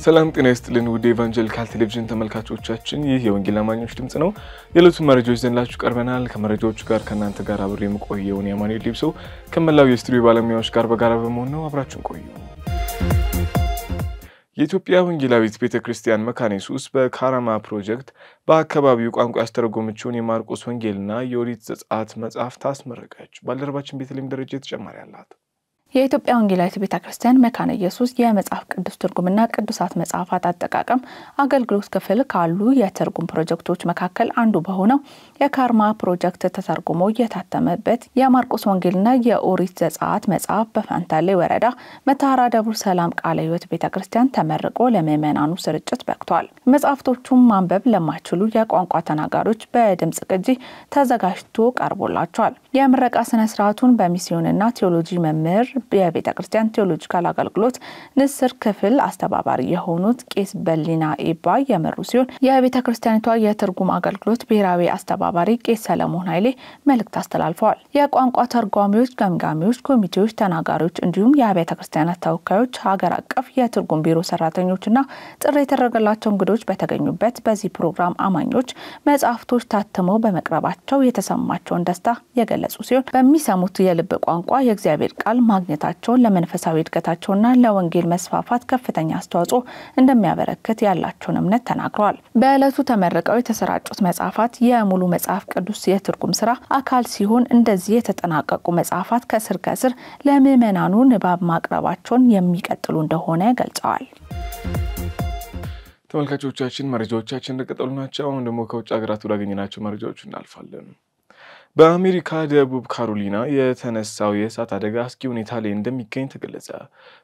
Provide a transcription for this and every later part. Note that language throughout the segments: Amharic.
ሰላም ጤና ይስጥልን ውድ ኢቫንጀሊካል ቴሌቪዥን ተመልካቾቻችን ይህ የወንጌል አማኞች ድምጽ ነው። የዕለቱን መረጃዎች ዘንላችሁ ቀርበናል። ከመረጃዎቹ ጋር ከናንተ ጋር አብሬ የምቆየው የማኑኤል ሊብሶ ከመላው የስቱዲዮ ባለሙያዎች ጋር በጋራ በመሆን ነው። አብራችሁን ቆዩ። የኢትዮጵያ ወንጌላዊት ቤተክርስቲያን መካነ ኢየሱስ በካራማ ፕሮጀክት በአካባቢው ቋንቋ ያስተረጎመችውን የማርቆስ ወንጌልና የኦሪት ዘጸአት መጽሐፍ ታስመረቀች። ባልደረባችን ቤተልሔም ደረጃ ተጨማሪ አላት። የኢትዮጵያ ወንጌላዊት ቤተክርስቲያን መካነ ኢየሱስ የመጽሐፍ ቅዱስ ትርጉምና ቅዱሳት መጽሐፋት አጠቃቀም አገልግሎት ክፍል ካሉ የትርጉም ፕሮጀክቶች መካከል አንዱ በሆነው የካራማ ፕሮጀክት ተተርጉሞ የታተመበት የማርቆስ ወንጌልና የኦሪት ዘጸአት መጽሐፍ በፋንታሌ ወረዳ መታራ ደብረ ሰላም ቃለ ሕይወት ቤተክርስቲያን ተመርቆ ለምእመናኑ ስርጭት በቅቷል። መጽሐፍቶቹም ማንበብ ለማይችሉ የቋንቋ ተናጋሪዎች በድምጽ ቅጂ ተዘጋጅቶ ቀርቦላቸዋል። የምረቃ ስነ ስርዓቱን በሚስዮንና ቴዎሎጂ መምህር የቤተክርስቲያን ቴዎሎጂካል አገልግሎት ንስር ክፍል አስተባባሪ የሆኑት ቄስ በሊና ኤባ የመሩ ሲሆን የቤተክርስቲያኒቷ የትርጉም አገልግሎት ብሔራዊ አስተባባሪ ቄስ ሰለሞን ኃይሌ መልእክት አስተላልፈዋል። የቋንቋ ተርጓሚዎች፣ ገምጋሚዎች፣ ኮሚቴዎች፣ ተናጋሪዎች እንዲሁም የቤተክርስቲያናት ተወካዮች፣ ሀገር አቀፍ የትርጉም ቢሮ ሰራተኞችና ጥሪ የተደረገላቸው እንግዶች በተገኙበት በዚህ ፕሮግራም አማኞች መጽሐፍቶች ታትመው በመቅረባቸው የተሰማቸውን ደስታ የገለጹ ሲሆን በሚሰሙት የልብ ቋንቋ የእግዚአብሔር ቃል ማግኘታቸውን ለመንፈሳዊ እድገታቸውና ለወንጌል መስፋፋት ከፍተኛ አስተዋጽኦ እንደሚያበረክት ያላቸውን እምነት ተናግረዋል። በዕለቱ ተመረቀው የተሰራጩት መጽሐፋት የሙሉ መጽሐፍ ቅዱስ የትርጉም ስራ አካል ሲሆን እንደዚህ የተጠናቀቁ መጽሐፋት ከስር ከስር ለምእመናኑ ንባብ ማቅረባቸውን የሚቀጥሉ እንደሆነ ገልጸዋል። ተመልካቾቻችን መረጃዎቻችን እንደቀጠሉ ናቸው። አሁን ደግሞ ከውጭ ሀገራት ወዳገኘናቸው መረጃዎች እናልፋለን። በአሜሪካ ደቡብ ካሮሊና የተነሳው የእሳት አደጋ አስጊ ሁኔታ ላይ እንደሚገኝ ተገለጸ።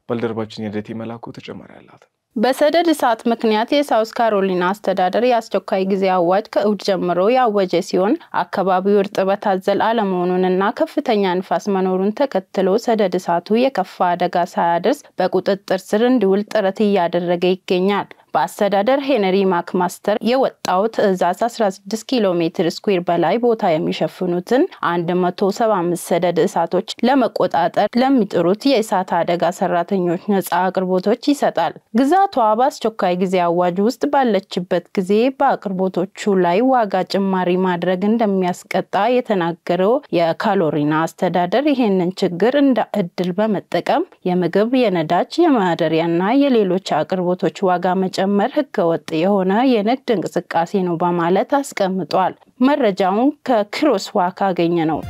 ባልደረባችን የደቴ መላኩ ተጨማሪ አላት። በሰደድ እሳት ምክንያት የሳውዝ ካሮሊና አስተዳደር የአስቸኳይ ጊዜ አዋጅ ከእሁድ ጀምሮ ያወጀ ሲሆን አካባቢው እርጥበት አዘል አለመሆኑንና ከፍተኛ ንፋስ መኖሩን ተከትሎ ሰደድ እሳቱ የከፋ አደጋ ሳያደርስ በቁጥጥር ስር እንዲውል ጥረት እያደረገ ይገኛል። በአስተዳደር ሄነሪ ማክማስተር የወጣው ትዕዛዝ 16 ኪሎ ሜትር ስኩዌር በላይ ቦታ የሚሸፍኑትን 175 ሰደድ እሳቶች ለመቆጣጠር ለሚጥሩት የእሳት አደጋ ሰራተኞች ነፃ አቅርቦቶች ይሰጣል። ግዛቷ በአስቸኳይ ጊዜ አዋጅ ውስጥ ባለችበት ጊዜ በአቅርቦቶቹ ላይ ዋጋ ጭማሪ ማድረግ እንደሚያስቀጣ የተናገረው የካሮሊና አስተዳደር ይሄንን ችግር እንደ እድል በመጠቀም የምግብ፣ የነዳጅ፣ የማደሪያና የሌሎች አቅርቦቶች ዋጋ መጨመር ህገወጥ የሆነ የንግድ እንቅስቃሴ ነው በማለት አስቀምጧል። መረጃውን ከክሮስዋክ አገኘ ነው።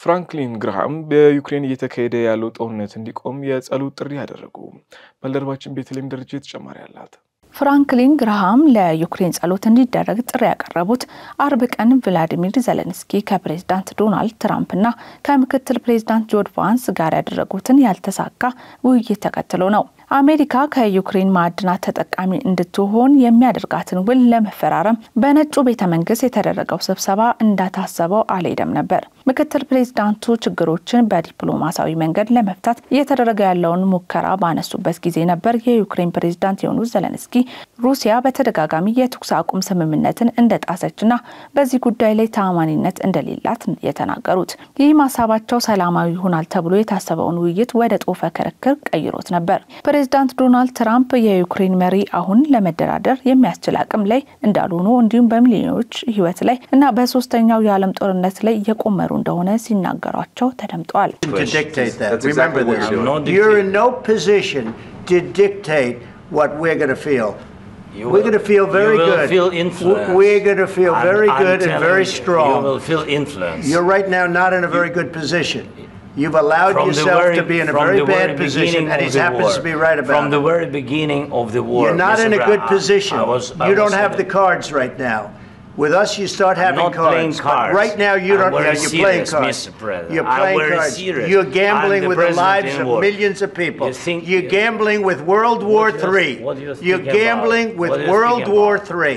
ፍራንክሊን ግራሃም በዩክሬን እየተካሄደ ያለው ጦርነት እንዲቆም የጸሎት ጥሪ ያደረጉ። ባልደረባችን ቤተልሔም ደረጃ ተጨማሪ አላት። ፍራንክሊን ግራሃም ለዩክሬን ጸሎት እንዲደረግ ጥሪ ያቀረቡት አርብ ቀን ቭላዲሚር ዘለንስኪ ከፕሬዝዳንት ዶናልድ ትራምፕና ከምክትል ፕሬዝዳንት ጆ ባይደን ጋር ያደረጉትን ያልተሳካ ውይይት ተከትሎ ነው። አሜሪካ ከዩክሬን ማዕድናት ተጠቃሚ እንድትሆን የሚያደርጋትን ውል ለመፈራረም በነጩ ቤተ መንግስት የተደረገው ስብሰባ እንዳታሰበው አልሄደም ነበር። ምክትል ፕሬዝዳንቱ ችግሮችን በዲፕሎማሲያዊ መንገድ ለመፍታት እየተደረገ ያለውን ሙከራ ባነሱበት ጊዜ ነበር የዩክሬን ፕሬዝዳንት የሆኑት ዘለንስኪ ሩሲያ በተደጋጋሚ የተኩስ አቁም ስምምነትን እንደጣሰችና በዚህ ጉዳይ ላይ ተአማኒነት እንደሌላት የተናገሩት። ይህ ሐሳባቸው ሰላማዊ ይሆናል ተብሎ የታሰበውን ውይይት ወደ ጦፈ ክርክር ቀይሮት ነበር። ፕሬዝዳንት ዶናልድ ትራምፕ የዩክሬን መሪ አሁን ለመደራደር የሚያስችል አቅም ላይ እንዳልሆኑ እንዲሁም በሚሊዮኖች ህይወት ላይ እና በሶስተኛው የዓለም ጦርነት ላይ የቆመሩ እንደሆነ ሲናገሯቸው ተደምጠዋል። You're in no position to dictate what we're going to feel. We're going to feel very good. We're going to feel very good and very strong. You will feel influence. You're right now not in a very good position. You've allowed yourself to be in a very bad position, and he happens to be right about it. From the very beginning of the war. You're not in a good position. You don't have the cards right now. With us, you start having cards. But right now, you don't. You're playing cards. You're playing cards. You're gambling with the lives of millions of people. You're gambling with World War III. You're gambling with World War III.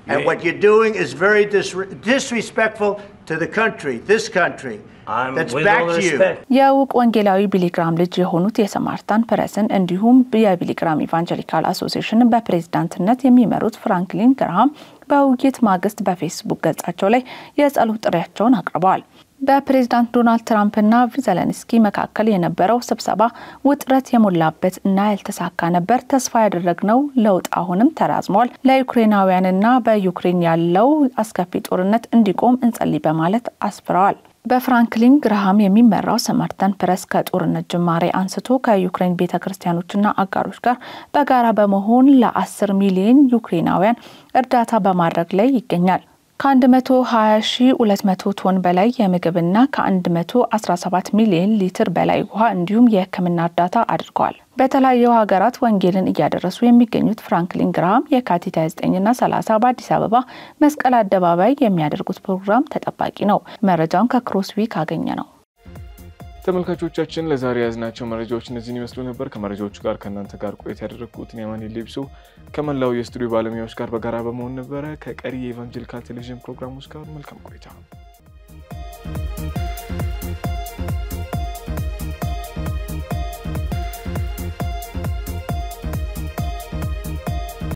And what you're doing is very disrespectful to the country, this country. That's back to you. የውቅ ወንጌላዊ ቢሊግራም ልጅ የሆኑት የሰማርታን ፕሬስን እንዲሁም የቢሊግራም ኢቫንጀሊካል አሶሲዬሽን በፕሬዝዳንትነት የሚመሩት ፍራንክሊን ግራሃም በውይይት ማግስት በፌስቡክ ገጻቸው ላይ የጸሎት ጥሪያቸውን አቅርበዋል። በፕሬዝዳንት ዶናልድ ትራምፕ እና ዜሌንስኪ መካከል የነበረው ስብሰባ ውጥረት የሞላበት እና ያልተሳካ ነበር። ተስፋ ያደረግነው ለውጥ አሁንም ተራዝሟል። ለዩክሬናውያንና በዩክሬን ያለው አስከፊ ጦርነት እንዲቆም እንጸልይ በማለት አስፍረዋል። በፍራንክሊን ግራሃም የሚመራው ሰማርተን ፕረስ ከጦርነት ጅማሬ አንስቶ ከዩክሬን ቤተክርስቲያኖችና አጋሮች ጋር በጋራ በመሆን ለ10 ሚሊዮን ዩክሬናውያን እርዳታ በማድረግ ላይ ይገኛል። ከ120,200 ቶን በላይ የምግብና ከ117 ሚሊዮን ሊትር በላይ ውሃ እንዲሁም የሕክምና እርዳታ አድርገዋል። በተለያዩ ሀገራት ወንጌልን እያደረሱ የሚገኙት ፍራንክሊን ግራሃም የካቲት 29ና 30 በአዲስ አበባ መስቀል አደባባይ የሚያደርጉት ፕሮግራም ተጠባቂ ነው። መረጃውን ከክሮስዊክ አገኘ ነው። ተመልካቾቻችን ለዛሬ ያዝናቸው መረጃዎች እነዚህን ይመስሉ ነበር። ከመረጃዎቹ ጋር ከእናንተ ጋር ቆይታ ያደረኩት የማኔ ሌብሶ ከመላው የስቱዲዮ ባለሙያዎች ጋር በጋራ በመሆን ነበረ። ከቀሪ የኢቫንጀሊካል ቴሌቪዥን ፕሮግራሞች ጋር መልካም ቆይታ።